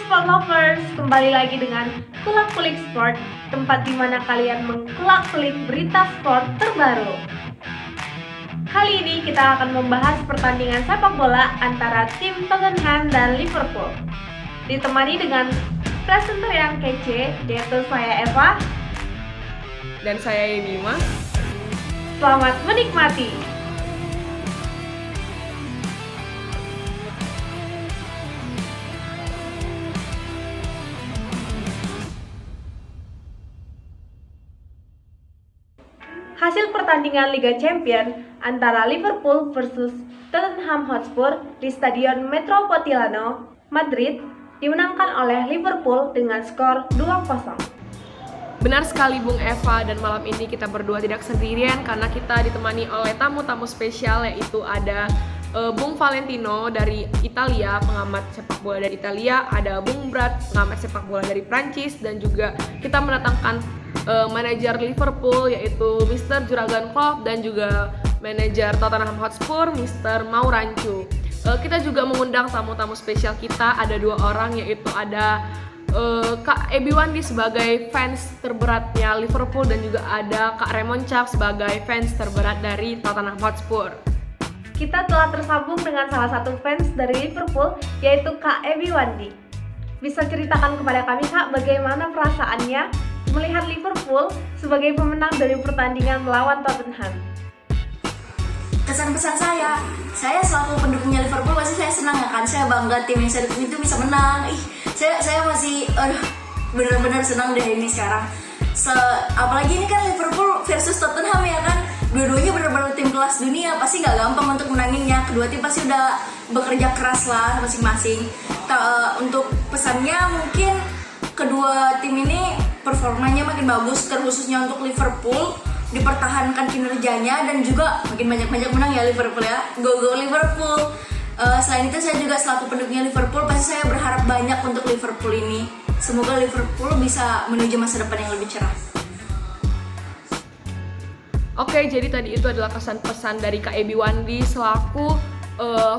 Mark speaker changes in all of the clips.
Speaker 1: sport lovers, kembali lagi dengan Kulak-Kulik Sport, tempat di mana kalian mengkulak-kulik berita sport terbaru. Kali ini kita akan membahas pertandingan sepak bola antara tim Tottenham dan Liverpool. Ditemani dengan presenter yang kece, yaitu saya Eva
Speaker 2: dan saya Yemima.
Speaker 1: Selamat menikmati. Hasil pertandingan Liga Champions antara Liverpool versus Tottenham Hotspur di Stadion Metropolitano, Madrid, dimenangkan oleh Liverpool dengan skor 2-0.
Speaker 2: Benar sekali Bung Eva, dan malam ini kita berdua tidak sendirian karena kita ditemani oleh tamu-tamu spesial, yaitu ada Bung Valentino dari Italia, pengamat sepak bola dari Italia, ada Bung Brad, pengamat sepak bola dari Prancis, dan juga kita mendatangkan manajer Liverpool yaitu Mr. Jurgen Klopp dan juga manajer Tottenham Hotspur Mr. Maurancu. Kita juga mengundang tamu-tamu spesial kita, ada dua orang, yaitu ada Kak Ebi Wandi sebagai fans terberatnya Liverpool dan juga ada Kak Raymond Chap sebagai fans terberat dari Tottenham Hotspur.
Speaker 1: Kita telah tersambung dengan salah satu fans dari Liverpool, yaitu Kak Ebi Wandi. Bisa ceritakan kepada kami, Kak, bagaimana perasaannya melihat Liverpool sebagai pemenang dari pertandingan melawan Tottenham?
Speaker 3: Kesan-pesan saya selaku pendukungnya Liverpool pasti saya senang ya kan, saya bangga tim yang saya dukung itu bisa menang. Saya masih benar-benar senang deh ini sekarang. Apalagi ini kan Liverpool versus Tottenham ya kan, dua-duanya benar-benar tim kelas dunia, pasti nggak gampang untuk menanginnya. Kedua tim pasti udah bekerja keras lah masing-masing. Untuk pesannya mungkin kedua tim ini performanya makin bagus, terkhususnya untuk Liverpool dipertahankan kinerjanya dan juga makin banyak menang ya Liverpool ya. Go Liverpool. Selain itu saya juga selaku pendukungnya Liverpool pasti saya berharap banyak untuk Liverpool ini. Semoga Liverpool bisa menuju masa depan yang lebih cerah.
Speaker 2: Oke, jadi tadi itu adalah kesan-pesan dari Kak Ebi Wandi selaku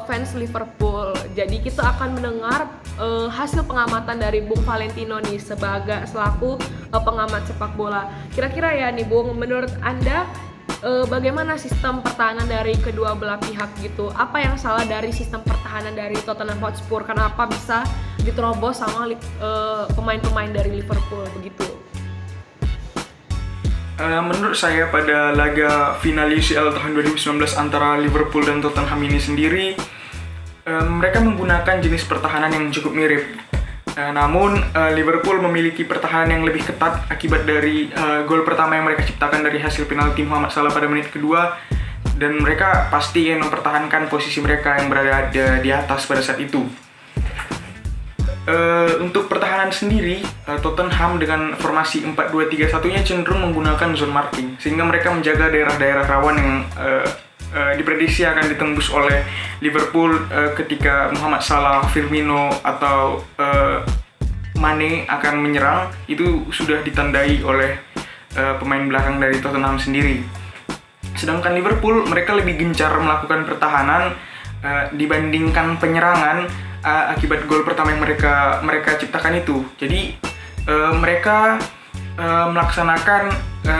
Speaker 2: fans Liverpool. Jadi kita akan mendengar hasil pengamatan dari Bung Valentino nih selaku pengamat sepak bola. Kira-kira ya nih Bung, menurut Anda bagaimana sistem pertahanan dari kedua belah pihak gitu? Apa yang salah dari sistem pertahanan dari Tottenham Hotspur? Kenapa bisa diterobos sama pemain-pemain dari Liverpool begitu?
Speaker 4: Menurut saya pada laga final UCL tahun 2019 antara Liverpool dan Tottenham ini sendiri, mereka menggunakan jenis pertahanan yang cukup mirip. Namun Liverpool memiliki pertahanan yang lebih ketat akibat dari gol pertama yang mereka ciptakan dari hasil penalti Mohamed Salah pada menit kedua, dan mereka pasti ingin mempertahankan posisi mereka yang berada di atas pada saat itu. Untuk pertahanan sendiri, Tottenham dengan formasi 4-2-3-1-nya cenderung menggunakan zone marking, sehingga mereka menjaga daerah-daerah rawan yang diprediksi akan ditembus oleh Liverpool ketika Mohamed Salah, Firmino atau Mane akan menyerang. Itu sudah ditandai oleh pemain belakang dari Tottenham sendiri. Sedangkan Liverpool, mereka lebih gencar melakukan pertahanan dibandingkan penyerangan akibat gol pertama yang mereka ciptakan itu. Jadi mereka melaksanakan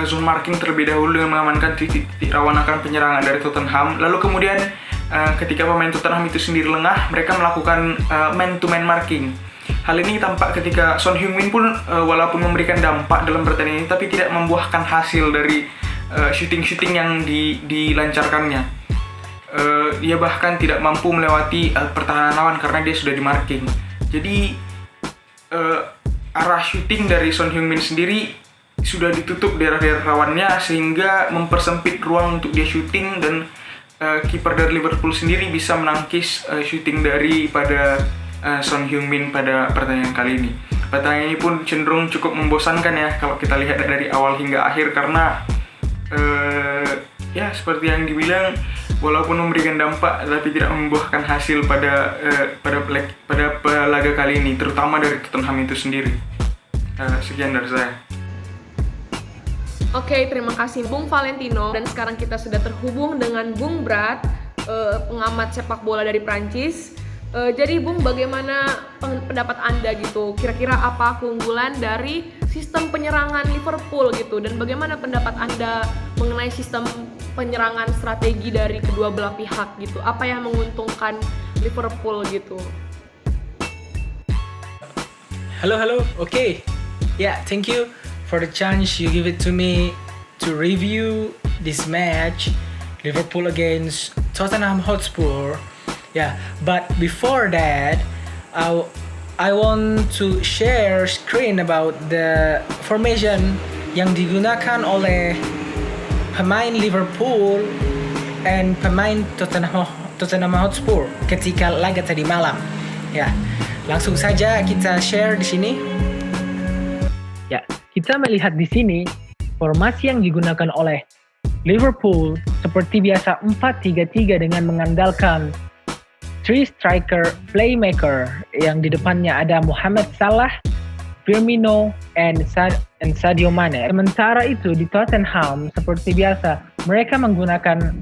Speaker 4: zone marking terlebih dahulu dengan mengamankan titik-titik rawan akan penyerangan dari Tottenham. Lalu kemudian ketika pemain Tottenham itu sendiri lengah, mereka melakukan man-to-man marking. Hal ini tampak ketika Son Heung-min pun walaupun memberikan dampak dalam pertandingan ini, tapi tidak membuahkan hasil dari shooting-shooting yang dilancarkannya. Dia bahkan tidak mampu melewati pertahanan lawan karena dia sudah di-marking. Jadi arah shooting dari Son Heung-min sendiri sudah ditutup daerah-daerah rawannya, sehingga mempersempit ruang untuk dia shooting, dan kiper dari Liverpool sendiri bisa menangkis shooting daripada Son Heung-min pada pertandingan kali ini. Pertandingan ini pun cenderung cukup membosankan ya kalau kita lihat dari awal hingga akhir, karena ya seperti yang dibilang, walaupun memberikan dampak tapi tidak membuahkan hasil pada laga kali ini, terutama dari Tottenham itu sendiri. Sekian dari saya.
Speaker 2: Oke, terima kasih Bung Valentino. Dan sekarang kita sudah terhubung dengan Bung Brad, pengamat sepak bola dari Prancis. Jadi Bung, bagaimana pendapat Anda gitu? Kira-kira apa keunggulan dari sistem penyerangan Liverpool gitu? Dan bagaimana pendapat Anda mengenai sistem penyerangan strategi dari kedua belah pihak gitu? Apa yang menguntungkan Liverpool gitu?
Speaker 5: Hello. Okay. Yeah, thank you for the chance you give it to me to review this match, Liverpool against Tottenham Hotspur. Yeah, but before that, I want to share screen about the formation yang digunakan oleh pemain Liverpool and pemain Tottenham Hotspur ketika laga tadi malam. Ya, langsung saja kita share di sini. Ya, kita melihat di sini formasi yang digunakan oleh Liverpool seperti biasa 4-3-3 dengan mengandalkan 3 striker playmaker yang di depannya ada Mohamed Salah, Firmino, and Sadio Mane. Sementara itu di Tottenham seperti biasa mereka menggunakan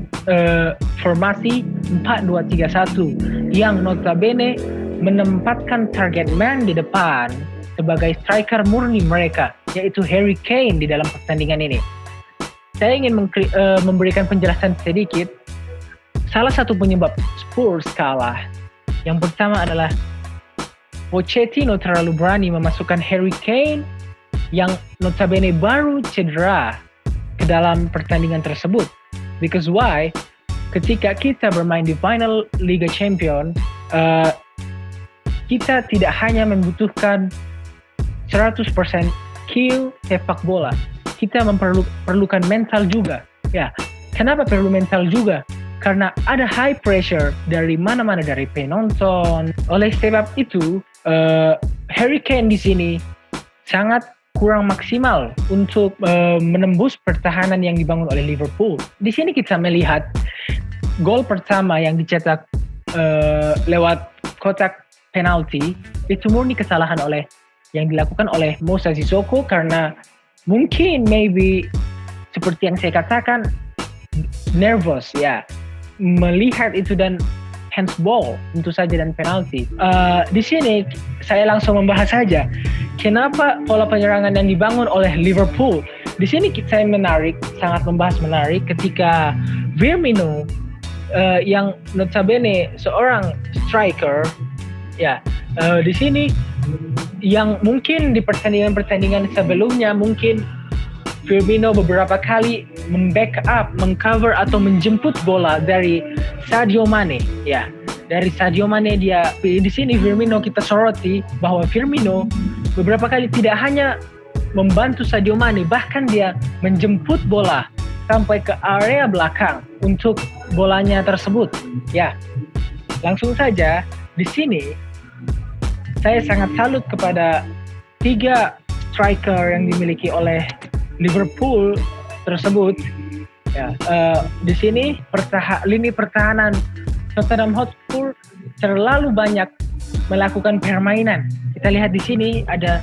Speaker 5: formasi 4-2-3-1 yang notabene menempatkan target man di depan sebagai striker murni mereka, yaitu Harry Kane di dalam pertandingan ini. Saya ingin memberikan penjelasan sedikit. Salah satu penyebab Spurs kalah, yang pertama adalah Pochettino terlalu berani memasukkan Harry Kane yang notabene baru cedera ke dalam pertandingan tersebut. Because why? Ketika kita bermain di final Liga Champion, kita tidak hanya membutuhkan 100% skill sepak bola, kita memerlukan mental juga. Ya, kenapa perlu mental juga? Karena ada high pressure dari mana-mana, dari penonton. Oleh sebab itu, Harry Kane di sini sangat kurang maksimal untuk menembus pertahanan yang dibangun oleh Liverpool. Di sini kita melihat gol pertama yang dicetak lewat kotak penalti itu murni kesalahan yang dilakukan oleh Moussa Sissoko karena mungkin maybe seperti yang saya katakan nervous ya melihat itu dan handsball tentu saja dan penalti. Di sini saya langsung membahas saja kenapa pola penyerangan yang dibangun oleh Liverpool. Di sini saya sangat membahas menarik ketika Firmino yang notabene seorang striker ya di sini yang mungkin di pertandingan sebelumnya mungkin Firmino beberapa kali membackup, mengcover atau menjemput bola dari Sadio Mane. Ya, dari Sadio Mane dia di sini Firmino kita soroti bahwa Firmino beberapa kali tidak hanya membantu Sadio Mane, bahkan dia menjemput bola sampai ke area belakang untuk bolanya tersebut. Ya, langsung saja di sini saya sangat salut kepada 3 striker yang dimiliki oleh Liverpool tersebut. Ya, di sini lini pertahanan Tottenham Hotspur terlalu banyak melakukan permainan. Kita lihat di sini ada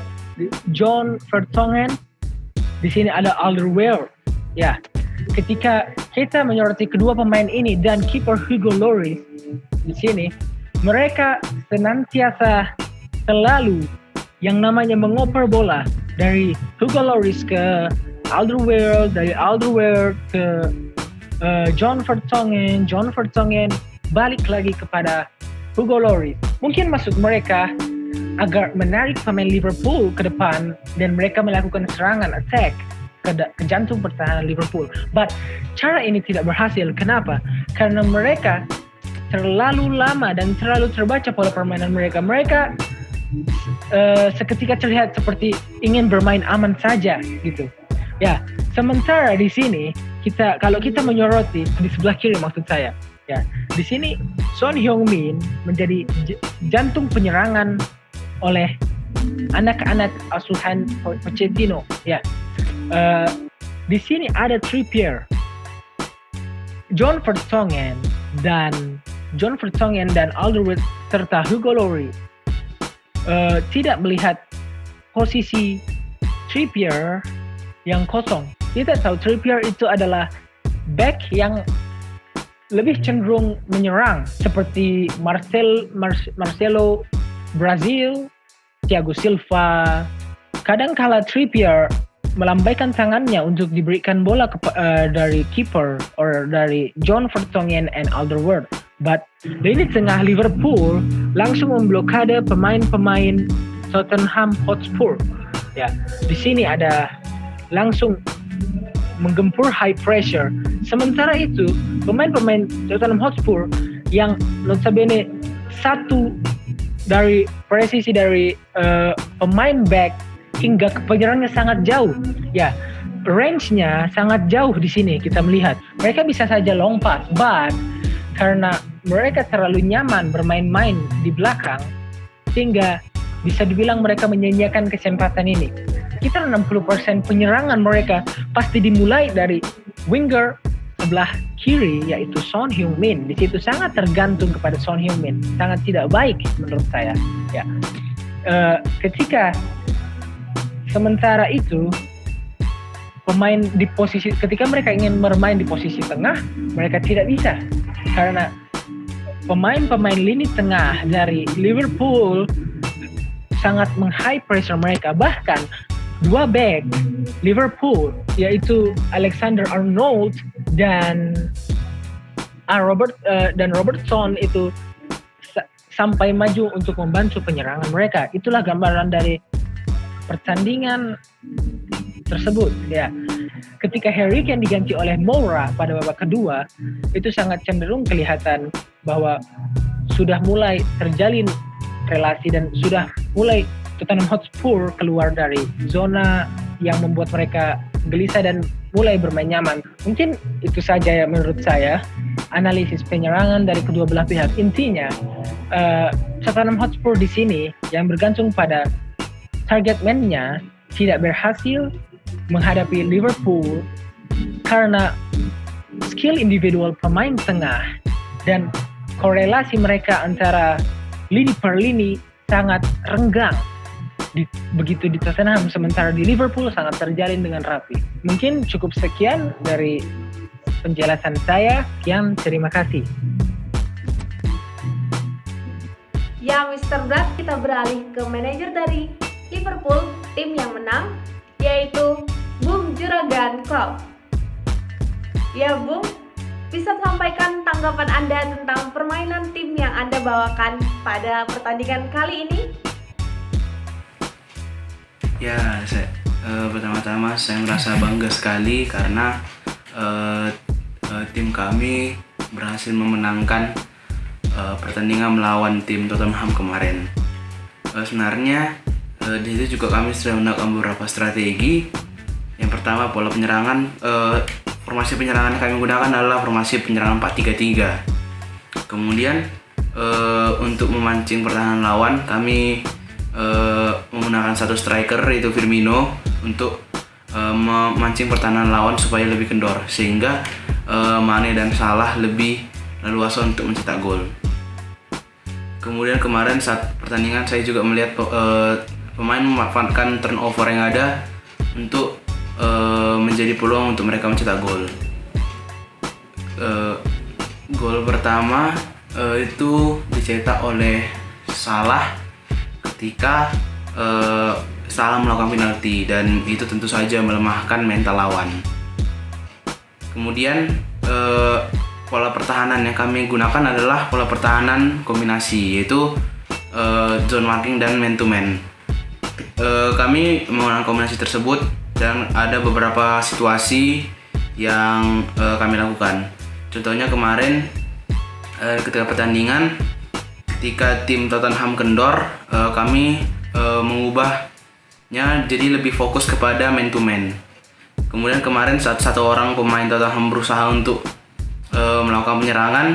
Speaker 5: John Vertonghen, di sini ada Alderweireld. Ya, ketika kita menyoroti kedua pemain ini dan kiper Hugo Lloris di sini, mereka senantiasa selalu yang namanya mengoper bola dari Hugo Lloris ke Alderweireld, dari Alderweireld ke John Vertonghen balik lagi kepada Hugo Lloris. Mungkin maksud mereka agar menarik pemain Liverpool ke depan dan mereka melakukan serangan attack ke jantung pertahanan Liverpool. But cara ini tidak berhasil. Kenapa? Karena mereka terlalu lama dan terlalu terbaca pola permainan mereka. Mereka seketika terlihat seperti ingin bermain aman saja gitu. Ya, sementara di sini kalau kita menyoroti di sebelah kiri maksud saya, ya, di sini Son Heung-min menjadi jantung penyerangan oleh anak-anak asuhan Pochettino. Ya, di sini ada Trippier, John Vertonghen dan Alderweireld serta Hugo Lloris tidak melihat posisi Trippier yang kosong. Kita tahu Trippier itu adalah back yang lebih cenderung menyerang seperti Marcelo Brazil, Thiago Silva. Kadang kala Trippier melambaikan tangannya untuk diberikan bola dari keeper or dari John Vertonghen and Alderweireld. But lini tengah Liverpool langsung memblokade pemain-pemain Tottenham Hotspur. Ya, di sini ada langsung menggempur high pressure. Sementara itu, pemain-pemain Tottenham Hotspur yang notabene satu dari presisi dari pemain back hingga ke penyerangnya sangat jauh. Ya, range-nya sangat jauh di sini kita melihat. Mereka bisa saja lompat, but karena mereka terlalu nyaman bermain-main di belakang, sehingga bisa dibilang mereka menyanyiakan kesempatan ini. Sekitar 60% penyerangan mereka pasti dimulai dari winger sebelah kiri, yaitu Son Heung-min. Di situ sangat tergantung kepada Son Heung-min, sangat tidak baik menurut saya. Ya, ketika sementara itu pemain di posisi, ketika mereka ingin bermain di posisi tengah, mereka tidak bisa karena pemain-pemain lini tengah dari Liverpool sangat meng-high pressure mereka. Bahkan dua back Liverpool, yaitu Alexander Arnold dan Robertson itu sampai maju untuk membantu penyerangan mereka. Itulah gambaran dari pertandingan tersebut. Ya, ketika Harry Kane diganti oleh Moura pada babak kedua, itu sangat cenderung kelihatan bahwa sudah mulai terjalin relasi dan sudah mulai Tottenham Hotspur keluar dari zona yang membuat mereka gelisah dan mulai bermain nyaman. Mungkin itu saja ya menurut saya analisis penyerangan dari kedua belah pihak. Intinya Tottenham Hotspur di sini yang bergantung pada target man-nya tidak berhasil menghadapi Liverpool karena skill individual pemain tengah dan korelasi mereka antara lini per lini sangat renggang. Begitu di Tottenham, sementara di Liverpool sangat terjalin dengan rapi. Mungkin cukup sekian dari penjelasan saya. Sekian, terima kasih.
Speaker 1: Ya, Mr. Brad, kita beralih ke manajer dari Liverpool, tim yang menang, yaitu Bung Juragan Klopp. Ya, Bung, bisa sampaikan tanggapan Anda tentang permainan tim yang Anda bawakan pada pertandingan kali ini?
Speaker 6: Ya, pertama-tama saya merasa bangga sekali karena tim kami berhasil memenangkan pertandingan melawan tim Tottenham kemarin. Sebenarnya di situ juga kami sudah melakukan beberapa strategi. Yang pertama, pola penyerangan, formasi penyerangan yang kami gunakan adalah formasi penyerangan 4-3-3. Kemudian untuk memancing pertahanan lawan, kami menggunakan satu striker, yaitu Firmino, untuk memancing pertahanan lawan supaya lebih kendor, sehingga Mane dan Salah lebih leluasa untuk mencetak gol. Kemudian kemarin saat pertandingan saya juga melihat pemain memanfaatkan turnover yang ada untuk menjadi peluang untuk mereka mencetak gol. Gol pertama itu dicetak oleh Salah ketika Salah melakukan penalti, dan itu tentu saja melemahkan mental lawan. Kemudian pola pertahanan yang kami gunakan adalah pola pertahanan kombinasi, yaitu zone marking dan man to man. Kami menggunakan kombinasi tersebut dan ada beberapa situasi yang kami lakukan. Contohnya kemarin ketika pertandingan, ketika tim Tottenham kendor, kami mengubahnya jadi lebih fokus kepada man to man. Kemudian kemarin saat satu orang pemain Tottenham berusaha untuk melakukan penyerangan,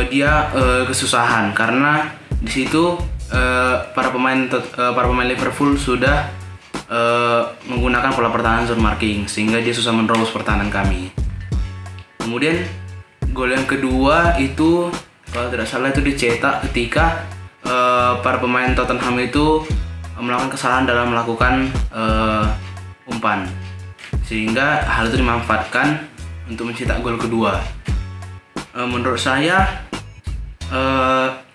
Speaker 6: dia kesusahan karena di situ para pemain Liverpool sudah menggunakan pola pertahanan zone marking, sehingga dia susah menerobos pertahanan kami. Kemudian gol yang kedua itu kalau tidak salah itu dicetak ketika para pemain Tottenham itu melakukan kesalahan dalam melakukan umpan, sehingga hal itu dimanfaatkan untuk mencetak gol kedua. menurut saya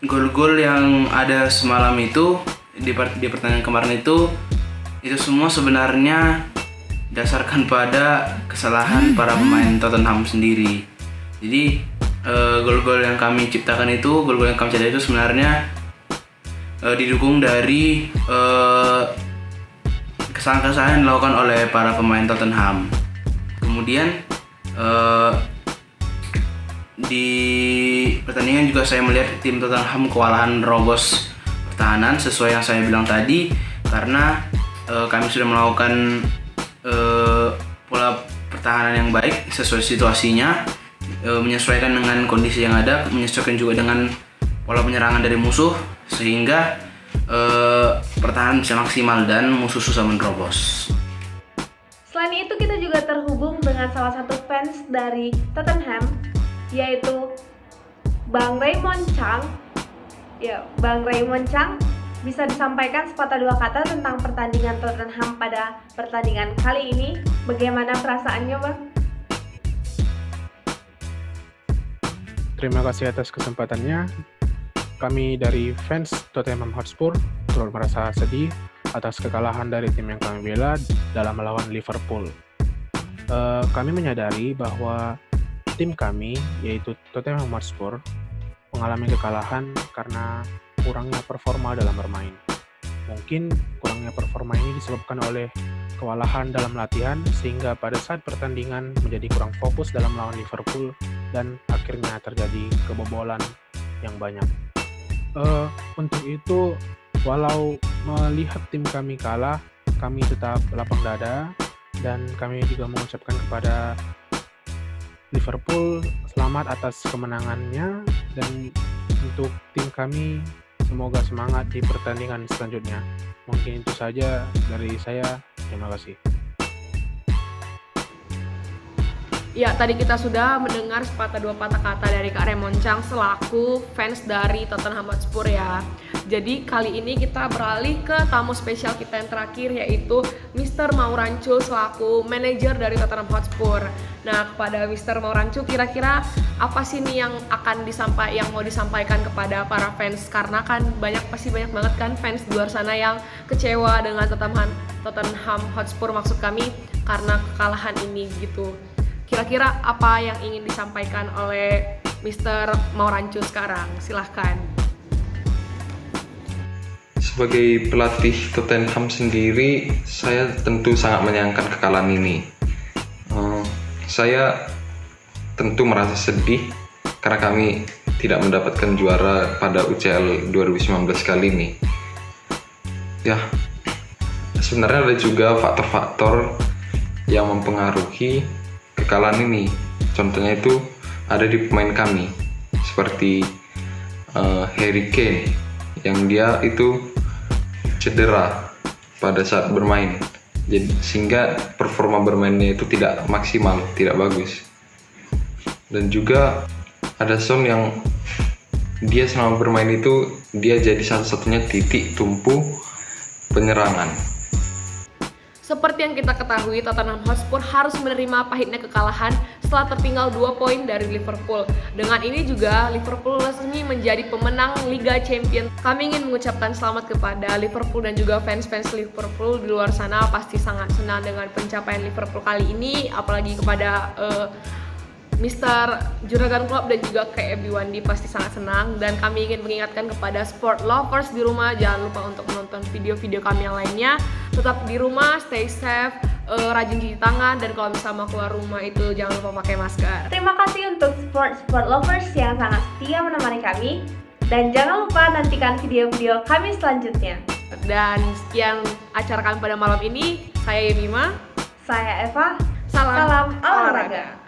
Speaker 6: gol-gol yang ada semalam itu di pertandingan kemarin itu semua sebenarnya dasarkan pada kesalahan para pemain Tottenham sendiri. Jadi gol-gol yang kami ciptakan itu, gol-gol yang kami cetak itu sebenarnya didukung dari kesalahan-kesalahan yang dilakukan oleh para pemain Tottenham. Kemudian di pertandingan juga saya melihat tim Tottenham kewalahan robos pertahanan sesuai yang saya bilang tadi, karena kami sudah melakukan pola pertahanan yang baik sesuai situasinya, menyesuaikan dengan kondisi yang ada, menyesuaikan juga dengan pola penyerangan dari musuh, sehingga pertahanan bisa maksimal dan musuh susah menerobos.
Speaker 1: Selain itu kita juga terhubung dengan salah satu fans dari Tottenham, yaitu Bang Raymond Chang. Ya, Bang Raymond Chang, bisa disampaikan sepatah dua kata tentang pertandingan Tottenham pada pertandingan kali ini? Bagaimana perasaannya, Bang?
Speaker 7: Terima kasih atas kesempatannya. Kami dari fans Tottenham Hotspur turut merasa sedih atas kekalahan dari tim yang kami bela dalam melawan Liverpool. Kami menyadari bahwa tim kami, yaitu Tottenham Hotspur, mengalami kekalahan karena kurangnya performa dalam bermain. Mungkin kurangnya performa ini disebabkan oleh kewalahan dalam latihan, sehingga pada saat pertandingan menjadi kurang fokus dalam melawan Liverpool dan akhirnya terjadi kebobolan yang banyak. Untuk itu, walau melihat tim kami kalah, kami tetap lapang dada dan kami juga mengucapkan kepada Liverpool selamat atas kemenangannya, dan untuk tim kami semoga semangat di pertandingan selanjutnya. Mungkin itu saja dari saya. Terima kasih.
Speaker 2: Ya, tadi kita sudah mendengar sepatah dua patah kata dari Kak Raymond Chang selaku fans dari Tottenham Hotspur ya. Jadi kali ini kita beralih ke tamu spesial kita yang terakhir, yaitu Mr. Maurancu selaku manajer dari Tottenham Hotspur. Nah, kepada Mr. Maurancu, kira-kira apa sih nih yang mau disampaikan kepada para fans? Karena kan pasti banyak banget kan fans di luar sana yang kecewa dengan Tottenham Hotspur, maksud kami, karena kekalahan ini gitu. Kira-kira apa yang ingin disampaikan oleh Mr. Maurancu sekarang? Silahkan.
Speaker 8: Sebagai pelatih Tottenham sendiri, saya tentu sangat menyayangkan kekalahan ini. Saya tentu merasa sedih karena kami tidak mendapatkan juara pada UCL 2019 kali ini. Ya, sebenarnya ada juga faktor-faktor yang mempengaruhi kekalahan ini. Contohnya itu ada di pemain kami, seperti Harry Kane, yang dia itu cedera pada saat bermain, sehingga performa bermainnya itu tidak maksimal, tidak bagus. Dan juga ada Son yang dia selama bermain itu dia jadi satu-satunya titik tumpu penyerangan.
Speaker 2: Seperti yang kita ketahui, Tottenham Hotspur harus menerima pahitnya kekalahan setelah tertinggal 2 poin dari Liverpool. Dengan ini juga Liverpool resmi menjadi pemenang Liga Champions. Kami ingin mengucapkan selamat kepada Liverpool dan juga fans-fans Liverpool di luar sana pasti sangat senang dengan pencapaian Liverpool kali ini, apalagi kepada Mr. Juragan Klopp dan juga KFB Wandi pasti sangat senang. Dan kami ingin mengingatkan kepada sport lovers di rumah, jangan lupa untuk menonton video-video kami yang lainnya. Tetap di rumah, stay safe, rajin cuci tangan, dan kalau misalnya mau keluar rumah itu jangan lupa pakai masker.
Speaker 1: Terima kasih untuk sport lovers yang sangat setia menemani kami. Dan jangan lupa nantikan video-video kami selanjutnya.
Speaker 2: Dan sekian acara kami pada malam ini. Saya Yemima.
Speaker 1: Saya Eva.
Speaker 2: Salam
Speaker 1: olahraga.